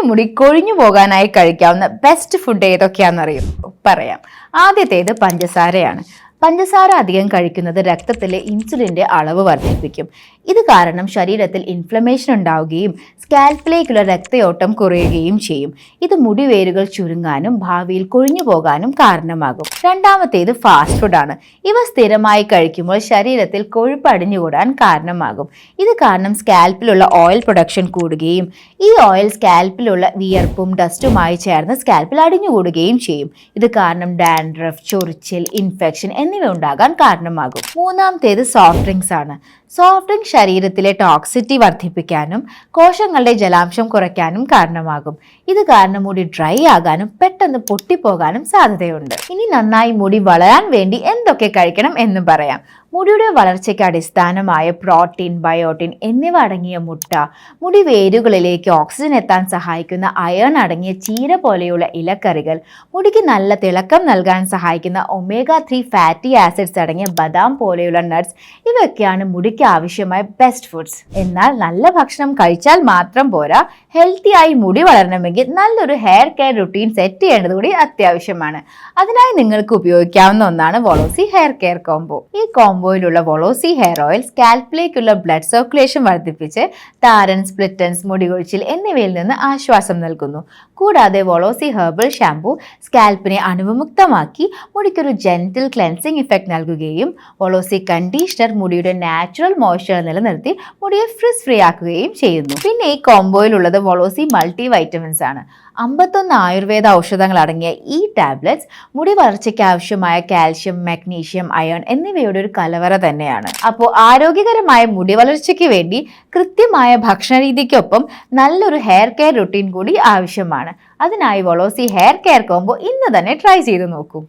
മുടി കൊഴിഞ്ഞു പോകാനായി കഴിക്കാവുന്ന ബെസ്റ്റ് ഫുഡ് ഏതൊക്കെയാണെന്നറിയും പറയാം. ആദ്യത്തേത് പഞ്ചസാരയാണ്. പഞ്ചസാര അധികം കഴിക്കുന്നത് രക്തത്തിലെ ഇൻസുലിൻ്റെ അളവ് വർദ്ധിപ്പിക്കും. ഇത് കാരണം ശരീരത്തിൽ ഇൻഫ്ലമേഷൻ ഉണ്ടാവുകയും സ്കാൽപ്പിലേക്കുള്ള രക്തയോട്ടം കുറയുകയും ചെയ്യും. ഇത് മുടിവേരുകൾ ചുരുങ്ങാനും ഭാവിയിൽ കൊഴിഞ്ഞു പോകാനും കാരണമാകും. രണ്ടാമത്തേത് ഫാസ്റ്റ് ഫുഡാണ്. ഇവ സ്ഥിരമായി കഴിക്കുമ്പോൾ ശരീരത്തിൽ കൊഴുപ്പ് അടിഞ്ഞുകൂടാൻ കാരണമാകും. ഇത് കാരണം സ്കാൽപ്പിലുള്ള ഓയിൽ പ്രൊഡക്ഷൻ കൂടുകയും ഈ ഓയിൽ സ്കാൽപ്പിലുള്ള വിയർപ്പും ഡസ്റ്റുമായി ചേർന്ന് സ്കാൽപ്പിൽ അടിഞ്ഞുകൂടുകയും ചെയ്യും. ഇത് കാരണം ഡാൻഡ്രഫ്, ചൊറിച്ചിൽ, ഇൻഫെക്ഷൻ എന്നിവ ഉണ്ടാകാൻ കാരണമാകും. മൂന്നാമത്തേത് സോഫ്റ്റ് ഡ്രിങ്ക്സ് ആണ്. സോഫ്റ്റ് ഡ്രിങ്ക് ശരീരത്തിലെ ടോക്സിറ്റി വർദ്ധിപ്പിക്കാനും കോശങ്ങളുടെ ജലാംശം കുറയ്ക്കാനും കാരണമാകും. ഇത് കാരണം മുടി ഡ്രൈ ആകാനും പെട്ടെന്ന് പൊട്ടിപ്പോകാനും സാധ്യതയുണ്ട്. ഇനി നന്നായി മുടി വളരാൻ വേണ്ടി എന്തൊക്കെ കഴിക്കണം എന്ന് പറയാം. മുടിയുടെ വളർച്ചയ്ക്ക് അടിസ്ഥാനമായ പ്രോട്ടീൻ, ബയോട്ടിൻ എന്നിവ അടങ്ങിയ മുട്ട, മുടി വേരുകളിലേക്ക് ഓക്സിജൻ എത്താൻ സഹായിക്കുന്ന അയൺ അടങ്ങിയ ചീര പോലെയുള്ള ഇലക്കറികൾ, മുടിക്ക് നല്ല തിളക്കം നൽകാൻ സഹായിക്കുന്ന ഒമേഗ-3 ഫാറ്റി ആസിഡ്സ് അടങ്ങിയ ബദാം പോലെയുള്ള നട്ട്സ്, ഇവയൊക്കെയാണ് മുടിക്ക് ആവശ്യമായ ബെസ്റ്റ് ഫുഡ്സ്. എന്നാൽ നല്ല ഭക്ഷണം കഴിച്ചാൽ മാത്രം പോരാ, ഹെൽത്തി ആയി മുടി വളരണമെങ്കിൽ നല്ലൊരു ഹെയർ കെയർ റുട്ടീൻ സെറ്റ് ചെയ്യേണ്ടത് കൂടി അത്യാവശ്യമാണ്. അതിനായി നിങ്ങൾക്ക് ഉപയോഗിക്കാവുന്ന ഒന്നാണ് വോളോസി ഹെയർ കെയർ കോംബോ. ഈ കോംബോയിലുള്ള വോളോസി ഹെയർ ഓയിൽ സ്കാൽപ്പിലേക്കുള്ള ബ്ലഡ് സർക്കുലേഷൻ വർദ്ധിപ്പിച്ച് താരൻ, സ്പ്ലിറ്റൻസ്, മുടികൊഴിച്ചിൽ എന്നിവയിൽ നിന്ന് ആശ്വാസം നൽകുന്നു. കൂടാതെ വോളോസി ഹെർബൽ ഷാംപൂ സ്കാൽപ്പിനെ അണുവിമുക്തമാക്കി മുടിക്കൊരു ജെന്റിൽ ക്ലെൻസിങ് ഇഫക്റ്റ് നൽകുകയും വോളോസി കണ്ടീഷണർ മുടിയുടെ നാച്ചുറൽ മോയ്സ്ചർ നിലനിർത്തി മുടിയെ ഫ്രിസ് ഫ്രീ ആക്കുകയും ചെയ്യുന്നു. പിന്നെ ഈ കോംബോയിലുള്ളത് വോളോസി മൾട്ടി വൈറ്റമിൻസ് ആണ്. 51 ആയുർവേദ ഔഷധങ്ങൾ അടങ്ങിയ ഈ ടാബ്ലറ്റ്സ് മുടി വളർച്ചയ്ക്ക് ആവശ്യമായ കാൽഷ്യം, മഗ്നീഷ്യം, അയൺ എന്നിവയുടെ ഒരു കലവറ തന്നെയാണ്. അപ്പോൾ ആരോഗ്യകരമായ മുടി വളർച്ചയ്ക്ക് വേണ്ടി കൃത്യമായ ഭക്ഷണ രീതിക്കൊപ്പം നല്ലൊരു ഹെയർ കെയർ റുട്ടീൻ കൂടി ആവശ്യമാണ്. അതിനായി വോളോസി ഹെയർ കെയർ കോംബോ ഇന്ന് തന്നെ ട്രൈ ചെയ്ത് നോക്കൂ.